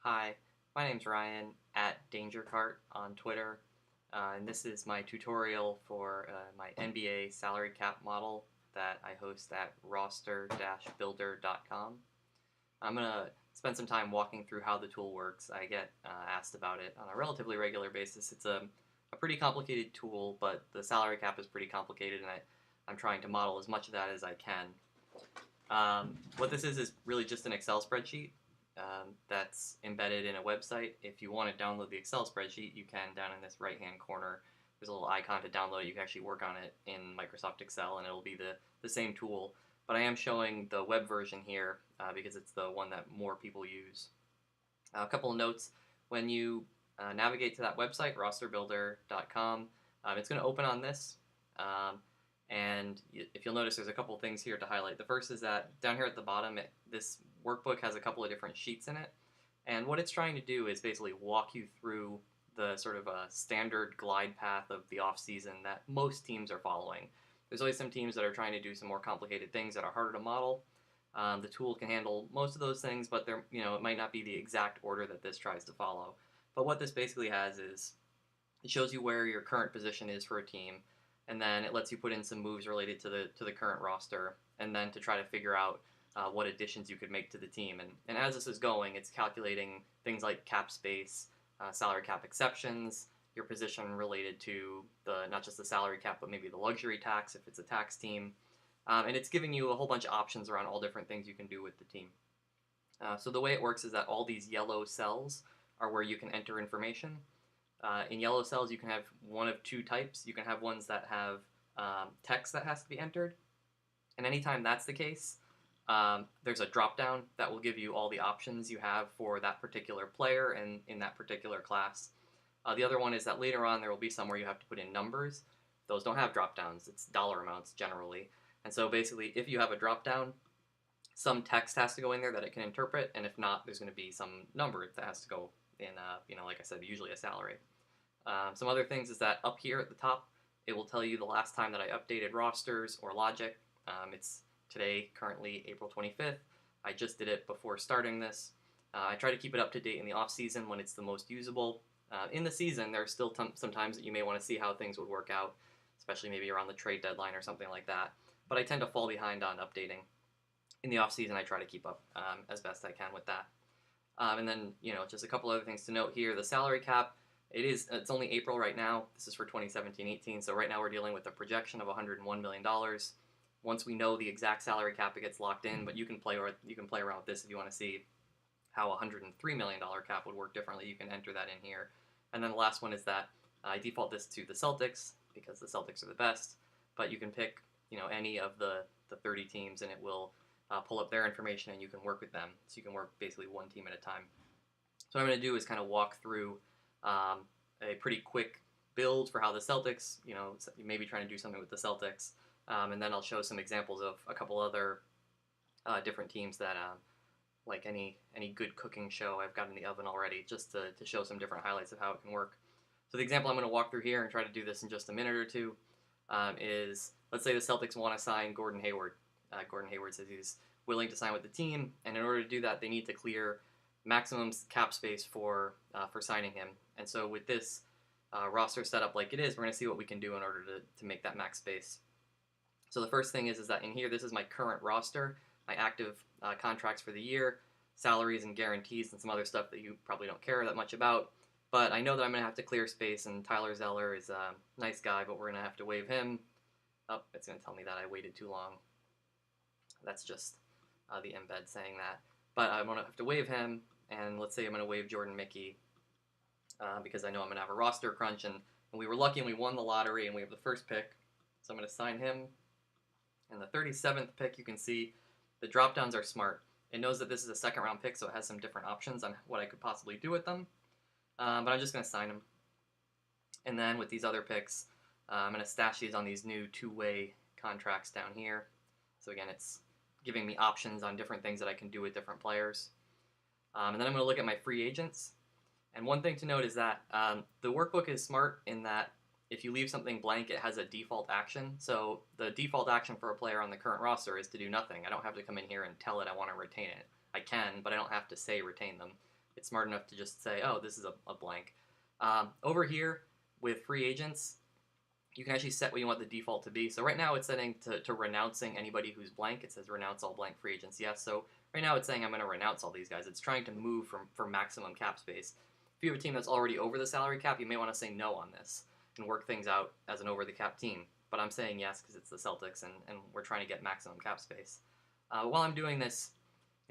Hi, my name's Ryan at DangerCart on Twitter, and this is my tutorial for my NBA salary cap model that I host at roster-builder.com. I'm going to spend some time walking through how the tool works. I get asked about it on a relatively regular basis. It's a pretty complicated tool, but the salary cap is pretty complicated, and I'm trying to model as much of that as I can. What this is really just an Excel spreadsheet that's embedded in a website. If you want to download the Excel spreadsheet, you can down in this right-hand corner. There's a little icon to download it. You can actually work on it in Microsoft Excel, and it'll be the same tool. But I am showing the web version here because it's the one that more people use. A couple of notes. When you navigate to that website, rosterbuilder.com, it's going to open on this. And if you'll notice, there's a couple things here to highlight. The first is that down here at the bottom, this workbook has a couple of different sheets in it. And what it's trying to do is basically walk you through the sort of a standard glide path of the off-season that most teams are following. There's always some teams that are trying to do some more complicated things that are harder to model. The tool can handle most of those things, but it might not be the exact order that this tries to follow. But what this basically has is it shows you where your current position is for a team, and then it lets you put in some moves related to the current roster, and then to try to figure out what additions you could make to the team. And as this is going, it's calculating things like cap space, salary cap exceptions, your position related to not just the salary cap, but maybe the luxury tax if it's a tax team. And it's giving you a whole bunch of options around all different things you can do with the team. So the way it works is that all these yellow cells are where you can enter information. In yellow cells, you can have one of two types. You can have ones that have text that has to be entered. And anytime that's the case, there's a drop-down that will give you all the options you have for that particular player and in that particular class. The other one is that later on there will be some where you have to put in numbers. Those don't have drop-downs. It's dollar amounts generally. And so basically, if you have a drop-down, some text has to go in there that it can interpret, and if not, there's going to be some number that has to go in, like I said, usually a salary. Some other things is that up here at the top, it will tell you the last time that I updated rosters or logic. It's today, currently April 25th. I just did it before starting this. I try to keep it up to date in the off season when it's the most usable. In the season, there are still some times that you may want to see how things would work out, especially maybe around the trade deadline or something like that. But I tend to fall behind on updating. In the off season, I try to keep up as best I can with that. And then, just a couple other things to note here. The salary cap, it's only April right now. This is for 2017-18, so right now we're dealing with a projection of $101 million. Once we know the exact salary cap, it gets locked in, but you can play around with this if you want to see how a $103 million cap would work differently. You can enter that in here. And then the last one is that I default this to the Celtics because the Celtics are the best, but you can pick any of the 30 teams, and it will pull up their information, and you can work with them. So you can work basically one team at a time. So what I'm going to do is kind of walk through a pretty quick build for how the Celtics, you may be trying to do something with the Celtics, and then I'll show some examples of a couple other different teams that, like any good cooking show I've got in the oven already, just to show some different highlights of how it can work. So the example I'm going to walk through here and try to do this in just a minute or two is, let's say the Celtics want to sign Gordon Hayward. Gordon Hayward says he's willing to sign with the team, and in order to do that, they need to clear maximum cap space for signing him. And so with this roster set up like it is, we're going to see what we can do in order to make that max space. So the first thing is that in here, this is my current roster, my active contracts for the year, salaries and guarantees, and some other stuff that you probably don't care that much about. But I know that I'm going to have to clear space, and Tyler Zeller is a nice guy, but we're going to have to waive him. Oh, it's going to tell me that I waited too long. That's just the embed saying that. But I'm going to have to waive him, and let's say I'm going to waive Jordan Mickey because I know I'm going to have a roster crunch, and we were lucky and we won the lottery, and we have the first pick. So I'm going to sign him. And the 37th pick, you can see the drop-downs are smart. It knows that this is a second-round pick, so it has some different options on what I could possibly do with them. But I'm just going to sign him. And then with these other picks, I'm going to stash these on these new two-way contracts down here. So again, it's giving me options on different things that I can do with different players. And then I'm going to look at my free agents. And one thing to note is that the workbook is smart in that if you leave something blank, it has a default action. So the default action for a player on the current roster is to do nothing. I don't have to come in here and tell it I want to retain it. I can, but I don't have to say retain them. it's smart enough to just say, oh, this is a blank. Over here with free agents, you can actually set what you want the default to be. So right now it's setting to renouncing anybody who's blank. It says renounce all blank free agents. Yes, so right now it's saying I'm going to renounce all these guys. It's trying to move for maximum cap space. If you have a team that's already over the salary cap, you may want to say no on this and work things out as an over the cap team. But I'm saying yes because it's the Celtics and we're trying to get maximum cap space. While I'm doing this,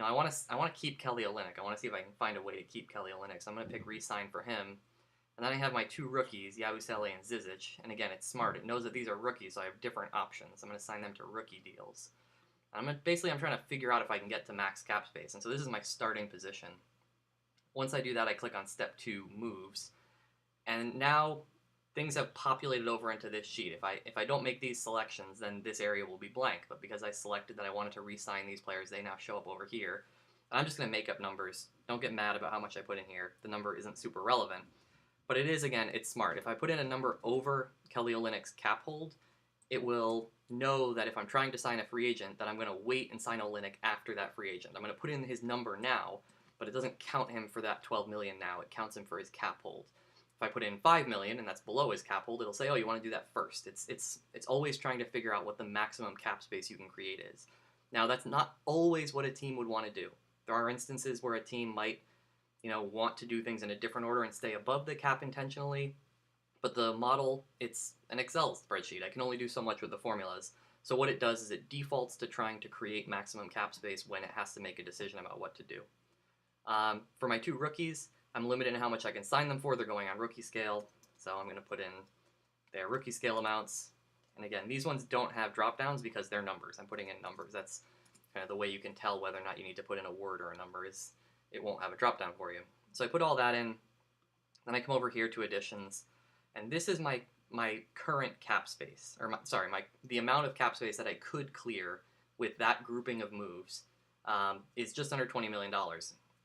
I want to keep Kelly Olynyk. I want to see if I can find a way to keep Kelly Olynyk. So I'm going to pick re-sign for him. And then I have my two rookies, Yabusele and Zizic. And again, it's smart. It knows that these are rookies, so I have different options. I'm going to assign them to rookie deals. I'm trying to figure out if I can get to max cap space. And so this is my starting position. Once I do that, I click on step 2, moves. And now things have populated over into this sheet. If I don't make these selections, then this area will be blank. But because I selected that I wanted to re-sign these players, they now show up over here. And I'm just going to make up numbers. Don't get mad about how much I put in here. The number isn't super relevant. But it is, again, it's smart. If I put in a number over Kelly Olynyk's cap hold, it will know that if I'm trying to sign a free agent, that I'm going to wait and sign Olynyk after that free agent. I'm going to put in his number now, but it doesn't count him for that $12 million now. It counts him for his cap hold. If I put in $5 million and that's below his cap hold, it'll say, oh, you want to do that first. It's always trying to figure out what the maximum cap space you can create is. Now, that's not always what a team would want to do. There are instances where a team might want to do things in a different order and stay above the cap intentionally. But the model, it's an Excel spreadsheet. I can only do so much with the formulas. So what it does is it defaults to trying to create maximum cap space when it has to make a decision about what to do. For my two rookies, I'm limited in how much I can sign them for. They're going on rookie scale. So I'm going to put in their rookie scale amounts. And again, these ones don't have drop downs because they're numbers. I'm putting in numbers. That's kind of the way you can tell whether or not you need to put in a word or a number is it won't have a drop down for you. So I put all that in. Then I come over here to additions. And this is my current cap space, or the amount of cap space that I could clear with that grouping of moves is just under $20 million.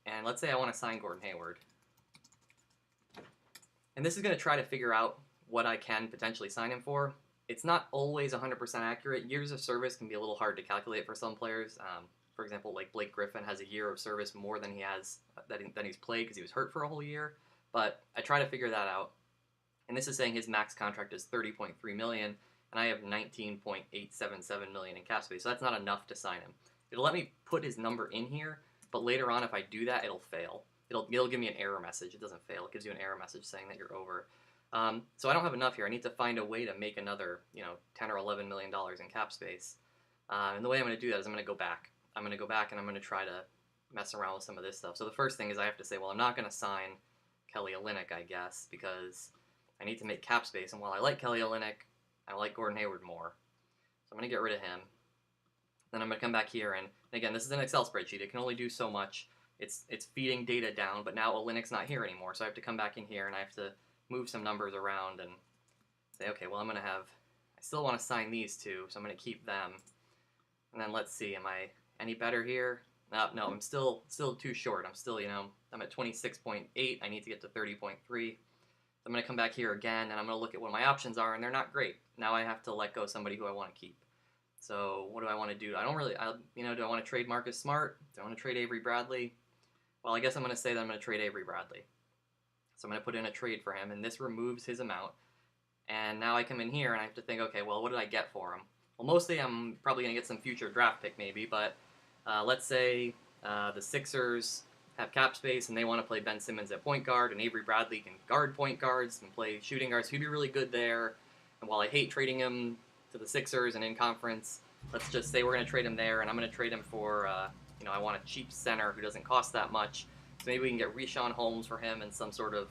And let's say I want to sign Gordon Hayward. And this is going to try to figure out what I can potentially sign him for. It's not always 100% accurate. Years of service can be a little hard to calculate for some players. For example, like Blake Griffin has a year of service more than he has than he's played because he was hurt for a whole year. But I try to figure that out. And this is saying his max contract is $30.3 million, and I have $19.877 million in cap space. So that's not enough to sign him. It'll let me put his number in here, but later on, if I do that, it'll fail. It'll give me an error message. It doesn't fail. It gives you an error message saying that you're over. So I don't have enough here. I need to find a way to make another, $10 or $11 million in cap space. And the way I'm going to do that is I'm going to go back. I'm going to go back and I'm going to try to mess around with some of this stuff. So the first thing is I have to say, well, I'm not going to sign Kelly Olynyk, I guess, because I need to make cap space. And while I like Kelly Olynyk, I like Gordon Hayward more. So I'm going to get rid of him. Then I'm going to come back here. And again, this is an Excel spreadsheet. It can only do so much. It's feeding data down, but now Olynyk's not here anymore. So I have to come back in here and I have to move some numbers around and say, okay, well, I still want to sign these two, so I'm going to keep them. And then let's see, am I any better here? No, I'm still too short. I'm still, I'm at 26.8. I need to get to 30.3. I'm going to come back here again, and I'm going to look at what my options are, and they're not great. Now I have to let go of somebody who I want to keep. So what do I want to do? I don't really, do I want to trade Marcus Smart? Do I want to trade Avery Bradley? Well, I guess I'm going to say that I'm going to trade Avery Bradley. So I'm going to put in a trade for him, and this removes his amount. And now I come in here, and I have to think, okay, well, what did I get for him? Well, mostly I'm probably going to get some future draft pick maybe, but let's say the Sixers have cap space, and they want to play Ben Simmons at point guard, and Avery Bradley can guard point guards and play shooting guards. He'd be really good there. And while I hate trading him to the Sixers and in conference, let's just say we're going to trade him there, and I'm going to trade him for, I want a cheap center who doesn't cost that much. So maybe we can get Richaun Holmes for him and some sort of,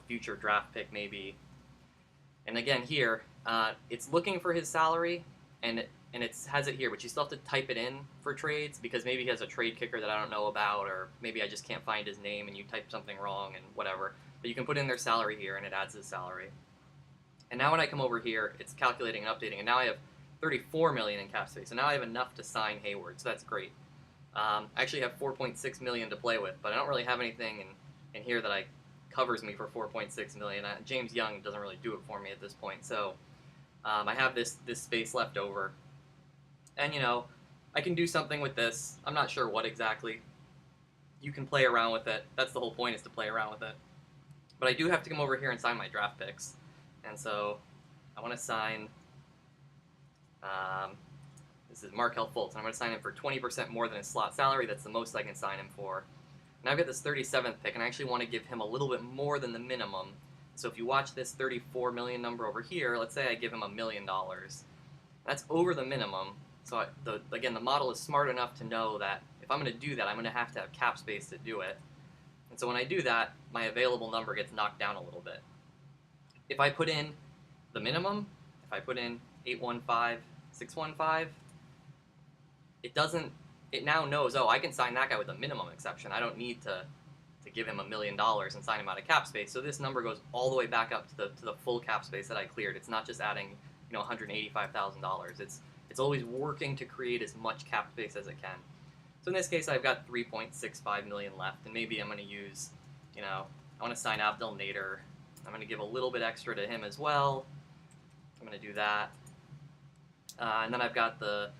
future draft pick maybe. And again here, it's looking for his salary, and it has it here, but you still have to type it in for trades because maybe he has a trade kicker that I don't know about, or maybe I just can't find his name and you type something wrong and whatever. But you can put in their salary here, and it adds his salary. And now when I come over here, it's calculating and updating, and now I have $34 million in cap space. So now I have enough to sign Hayward, so that's great. I actually have $4.6 million to play with, but I don't really have anything in here that covers me for $4.6 million. James Young doesn't really do it for me at this point, so I have this space left over. And, I can do something with this. I'm not sure what exactly. you can play around with it. That's the whole point, is to play around with it. But I do have to come over here and sign my draft picks. And so I want to sign, this is Markel Fultz, and I'm going to sign him for 20% more than his slot salary. That's the most I can sign him for. And I've got this 37th pick, and I actually want to give him a little bit more than the minimum. So if you watch this 34 million number over here, let's say I give him $1 million. That's over the minimum. So again, the model is smart enough to know that if I'm going to do that, I'm going to have cap space to do it. And so when I do that, my available number gets knocked down a little bit. If I put in the minimum, if I put in 815, 615, it now knows, oh, I can sign that guy with a minimum exception. I don't need to give him $1 million and sign him out of cap space. So this number goes all the way back up to the full cap space that I cleared. It's not just adding, $185,000. It's always working to create as much cap space as it can. So in this case, I've got 3.65 million left, and maybe I'm going to use, I want to sign Abdel Nader. I'm going to give a little bit extra to him as well. I'm going to do that, and then I've got the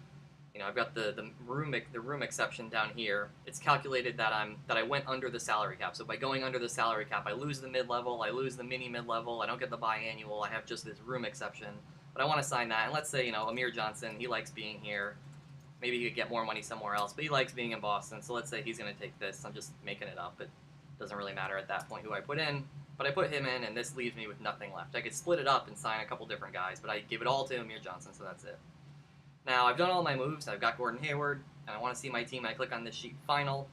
room exception down here. It's calculated that I went under the salary cap. So by going under the salary cap, I lose the mid-level, I lose the mini mid-level, I don't get the biannual, I have just this room exception. But I want to sign that, and let's say, Amir Johnson, he likes being here. Maybe he could get more money somewhere else, but he likes being in Boston, so let's say he's going to take this. I'm just making it up. It doesn't really matter at that point who I put in, but I put him in, and this leaves me with nothing left. I could split it up and sign a couple different guys, but I give it all to Amir Johnson, so that's it. Now, I've done all my moves. I've got Gordon Hayward, and I want to see my team. I click on this sheet, Final,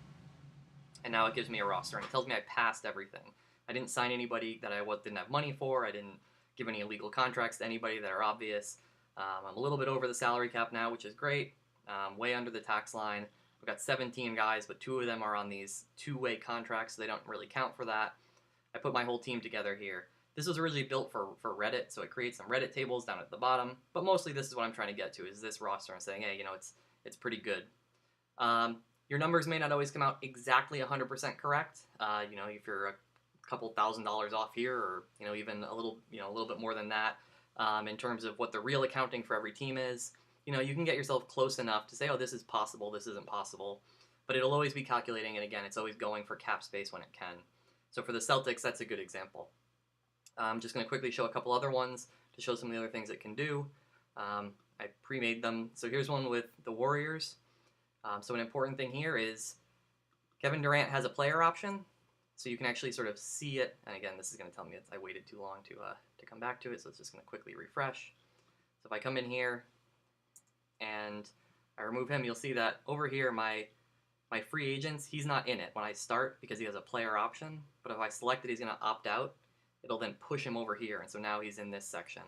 and now it gives me a roster, and it tells me I passed everything. I didn't sign anybody that I didn't have money for. I didn't give any illegal contracts to anybody that are obvious. I'm a little bit over the salary cap now, which is great. Way under the tax line. We've got 17 guys, but 2 of them are on these two-way contracts, so they don't really count for that. I put my whole team together here. This was originally built for Reddit, so it creates some Reddit tables down at the bottom, but mostly this is what I'm trying to get to, is this roster and saying, hey, it's pretty good. Your numbers may not always come out exactly 100% correct. If you're a couple $1,000s off here, or even a little bit more than that, in terms of what the real accounting for every team is. You can get yourself close enough to say, oh, this is possible, this isn't possible, but it'll always be calculating, and again, it's always going for cap space when it can. So for the Celtics, that's a good example. I'm just going to quickly show a couple other ones to show some of the other things it can do. I pre-made them. So here's one with the Warriors. So an important thing here is Kevin Durant has a player option, so you can actually sort of see it. And again, this is going to tell me I waited too long to come back to it, so it's just going to quickly refresh. So if I come in here and I remove him, you'll see that over here my free agents, he's not in it when I start because he has a player option. But if I select that he's going to opt out, it'll then push him over here, and so now he's in this section.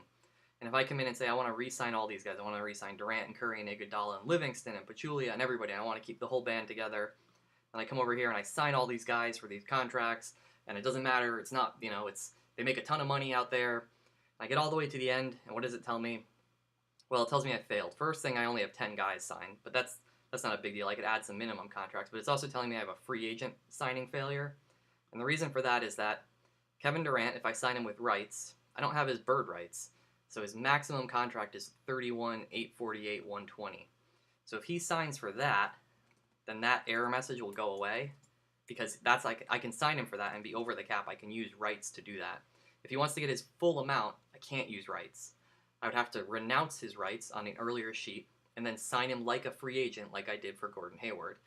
And if I come in and say I want to re-sign all these guys, I want to re-sign Durant and Curry and Iguodala and Livingston and Pachulia and everybody, and I want to keep the whole band together, and I come over here and I sign all these guys for these contracts, and it doesn't matter, it's not, they make a ton of money out there. I get all the way to the end, and what does it tell me? Well, it tells me I failed. First thing, I only have 10 guys signed, but that's not a big deal. I could add some minimum contracts, but it's also telling me I have a free agent signing failure. And the reason for that is that Kevin Durant, if I sign him with rights, I don't have his bird rights. So his maximum contract is $31,848,120. So if he signs for that, then that error message will go away, because that's like I can sign him for that and be over the cap. I can use rights to do that. If he wants to get his full amount, I can't use rights. I would have to renounce his rights on an earlier sheet and then sign him like a free agent, like I did for Gordon Hayward.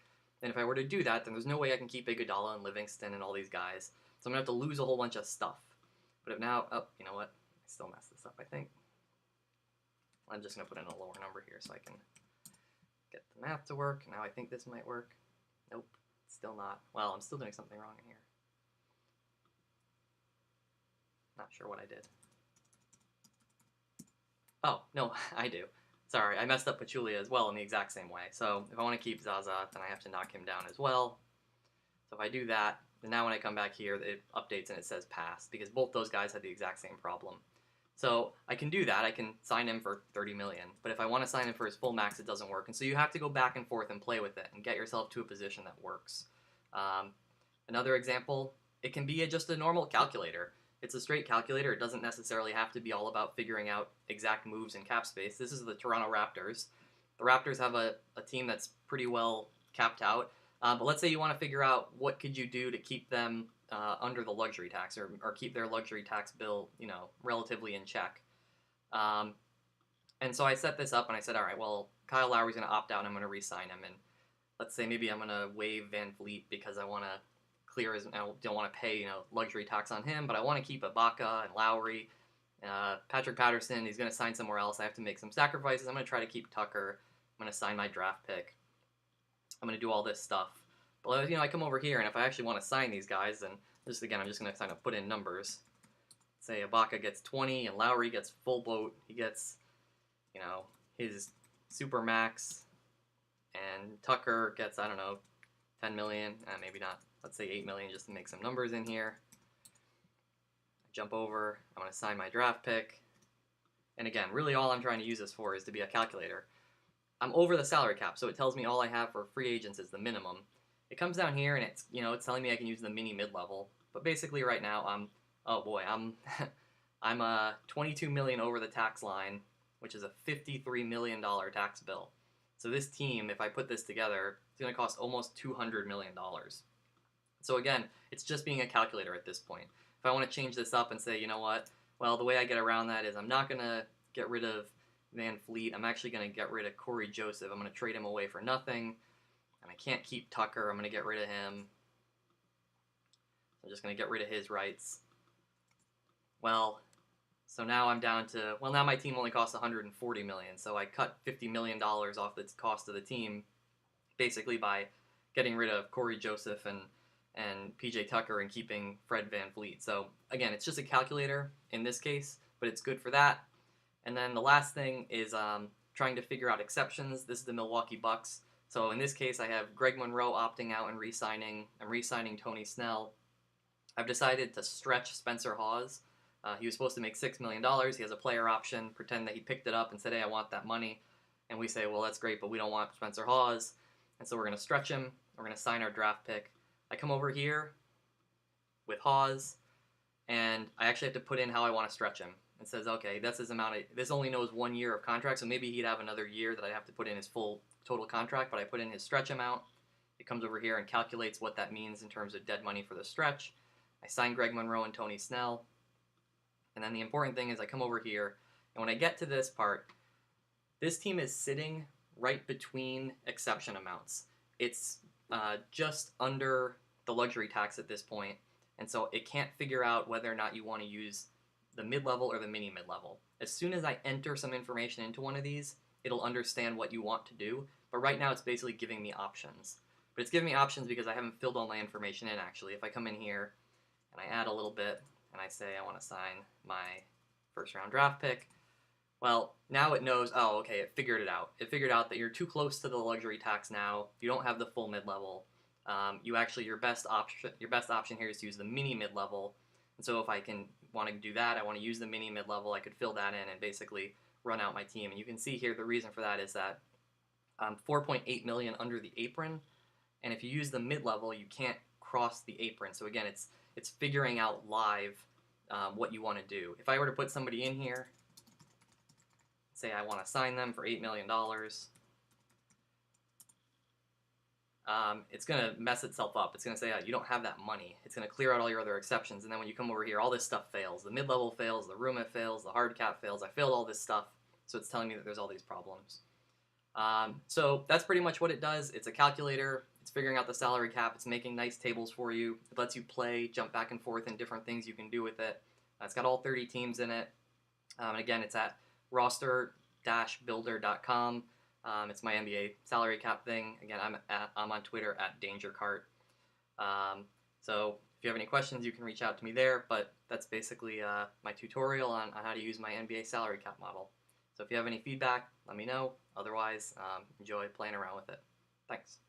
And if I were to do that, then there's no way I can keep Iguodala and Livingston and all these guys. So I'm going to have to lose a whole bunch of stuff. But if now, you know what? I still messed this up, I think. I'm just going to put in a lower number here so I can get the math to work. Now I think this might work. Nope, still not. Well, I'm still doing something wrong in here. Not sure what I did. Oh, no, I do. Sorry, I messed up Pachulia as well in the exact same way. So if I want to keep Zaza, then I have to knock him down as well. So if I do that, then now when I come back here, it updates and it says pass, because both those guys had the exact same problem. So I can do that. I can sign him for $30 million. But if I want to sign him for his full max, it doesn't work. And so you have to go back and forth and play with it and get yourself to a position that works. Another example, it can be just a normal calculator. It's a straight calculator. It doesn't necessarily have to be all about figuring out exact moves in cap space. This is the Toronto Raptors. The Raptors have a team that's pretty well capped out. But let's say you want to figure out what could you do to keep them under the luxury tax, or keep their luxury tax bill, relatively in check. Um, and so I set this up and I said, all right, well, Kyle Lowry's going to opt out and I'm going to re-sign him. And let's say maybe I'm going to waive Van Vliet because I want to clear his, I don't want to pay, luxury tax on him, but I want to keep Ibaka and Lowry. Patrick Patterson, he's going to sign somewhere else. I have to make some sacrifices. I'm going to try to keep Tucker. I'm going to sign my draft pick. I'm going to do all this stuff. But, I come over here, and if I actually want to sign these guys, then I'm just going to kind of put in numbers. Say Ibaka gets 20, and Lowry gets full boat. He gets, his super max, and Tucker gets, I don't know, 10 million. Maybe not. Let's say 8 million just to make some numbers in here. Jump over. I'm going to sign my draft pick. And again, really all I'm trying to use this for is to be a calculator. I'm over the salary cap, so it tells me all I have for free agents is the minimum. It comes down here and it's telling me I can use the mini mid-level. But basically right now I'm I'm 22 million over the tax line, which is a $53 million tax bill. So this team, if I put this together, it's going to cost almost $200 million. So again, it's just being a calculator at this point. If I want to change this up and say, you know what, well, the way I get around that is I'm not going to get rid of Van Vliet. I'm actually going to get rid of Corey Joseph. I'm going to trade him away for nothing. And I can't keep Tucker. I'm going to get rid of him. I'm just going to get rid of his rights. Well, so now I'm down to, well, now my team only costs $140 million. So I cut $50 million off the cost of the team basically by getting rid of Corey Joseph and PJ Tucker and keeping Fred Van Vliet. So again, it's just a calculator in this case, but it's good for that. And then the last thing is trying to figure out exceptions. This is the Milwaukee Bucks. So in this case, I have Greg Monroe opting out and re-signing. I'm re-signing Tony Snell. I've decided to stretch Spencer Hawes. He was supposed to make $6 million. He has a player option. Pretend that he picked it up and said, hey, I want that money. And we say, well, that's great, but we don't want Spencer Hawes. And so we're going to stretch him. We're going to sign our draft pick. I come over here with Hawes, and I actually have to put in how I want to stretch him. It says, okay, that's his amount. This only knows 1 year of contract, so maybe he'd have another year that I have to put in his full total contract, but I put in his stretch amount. It comes over here and calculates what that means in terms of dead money for the stretch. I sign Greg Monroe and Tony Snell. And then the important thing is I come over here, and when I get to this part, this team is sitting right between exception amounts. It's just under the luxury tax at this point, and so it can't figure out whether or not you want to use the mid-level or the mini mid-level. As soon as I enter some information into one of these, it'll understand what you want to do, but right now it's basically giving me options. But it's giving me options because I haven't filled all my information in, actually. If I come in here and I add a little bit, and I say I want to sign my first-round draft pick, well, now it knows, oh, okay, it figured it out. It figured out that you're too close to the luxury tax now. You don't have the full mid-level. Your best option here is to use the mini mid-level. And so if I want to do that, I want to use the mini mid-level, I could fill that in and basically run out my team. And you can see here the reason for that is that I'm 4.8 million under the apron. And if you use the mid-level, you can't cross the apron. So again, it's figuring out live what you want to do. If I were to put somebody in here, say I want to sign them for $8 million, it's going to mess itself up. It's going to say, you don't have that money. It's going to clear out all your other exceptions, and then when you come over here, all this stuff fails. The mid-level fails, the room fails, the hard cap fails. I failed all this stuff, so it's telling me that there's all these problems. So that's pretty much what it does. It's a calculator. It's figuring out the salary cap. It's making nice tables for you. It lets you play, jump back and forth, and different things you can do with it. It's got all 30 teams in it. And again, it's at roster-builder.com. It's my NBA salary cap thing. Again, I'm on Twitter at DangerCart. So if you have any questions, you can reach out to me there. But that's basically my tutorial on how to use my NBA salary cap model. So if you have any feedback, let me know. Otherwise, enjoy playing around with it. Thanks.